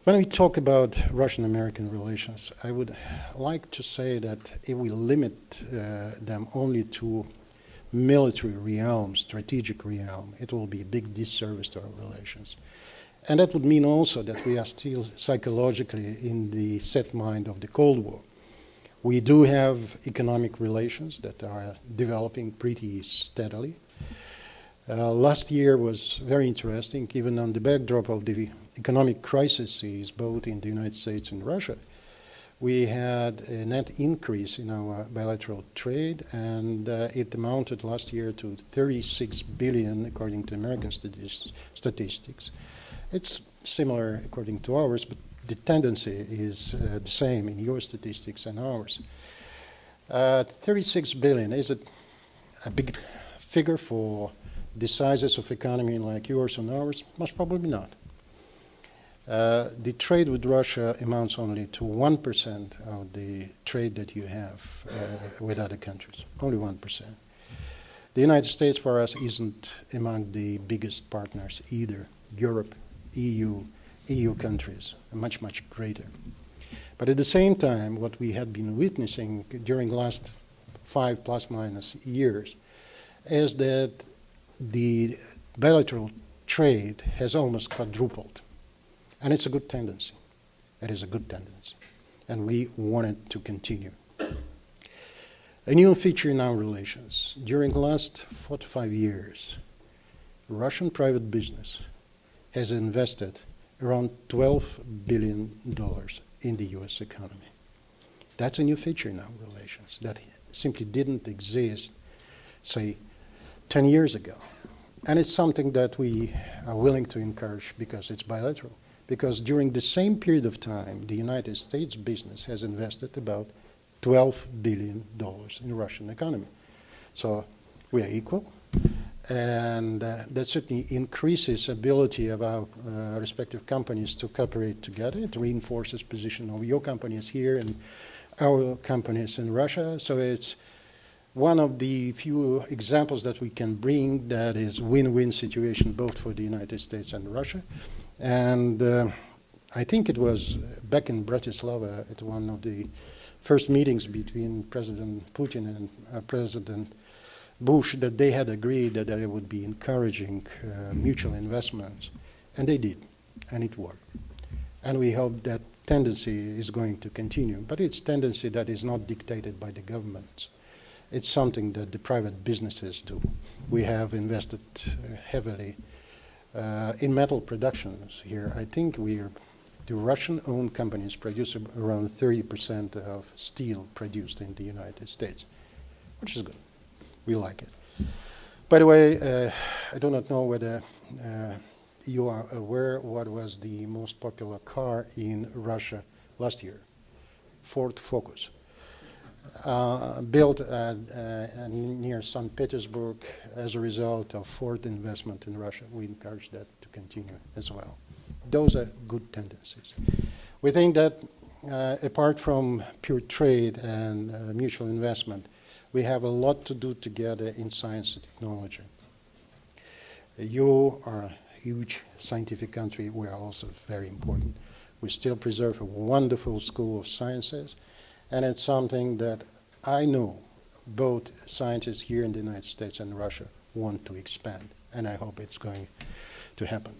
When we talk about Russian-American relations, I would like to say that if we limit them only to military realm, strategic realm, it will be a big disservice to our relations. And that would mean also that we are still psychologically in the set mind of the Cold War. We do have economic relations that are developing pretty steadily. Last year was very interesting, even on the backdrop of the economic crises both in the United States and Russia. We had a net increase in our bilateral trade, and it amounted last year to 36 billion, according to American statistics. It's similar according to ours, but the tendency is the same in your statistics and ours. 36 billion, is it a big figure for the sizes of economy like yours and ours? Most probably not. The trade with Russia amounts only to 1% of the trade that you have with other countries, only 1%. The United States for us isn't among the biggest partners either. Europe, EU countries are much, much greater. But at the same time, what we had been witnessing during the last 5 plus minus years is that the bilateral trade has almost quadrupled. And it's a good tendency. It is a good tendency. And we want it to continue. A new feature in our relations. During the last 4 to 5 years, Russian private business has invested around $12 billion in the US economy. That's a new feature in our relations that simply didn't exist, say, 10 years ago. And it's something that we are willing to encourage because it's bilateral. Because during the same period of time, the United States business has invested about $12 billion in the Russian economy. So we are equal. And that certainly increases ability of our respective companies to cooperate together. It reinforces position of your companies here and our companies in Russia. So it's one of the few examples that we can bring that is win-win situation both for the United States and Russia. And I think it was back in Bratislava at one of the first meetings between President Putin and President Bush that they had agreed that they would be encouraging mutual investments. And they did, and it worked. And we hope that tendency is going to continue. But it's tendency that is not dictated by the governments. It's something that the private businesses do. We have invested heavily in metal productions here. I think the Russian-owned companies produce around 30% of steel produced in the United States, which is good. We like it. By the way, I do not know whether you are aware what was the most popular car in Russia last year. Ford Focus. Built near St. Petersburg as a result of Ford investment in Russia. We encourage that to continue as well. Those are good tendencies. We think that apart from pure trade and mutual investment, we have a lot to do together in science and technology. You are a huge scientific country. We are also very important. We still preserve a wonderful school of sciences. And it's something that I know both scientists here in the United States and Russia want to expand. And I hope it's going to happen.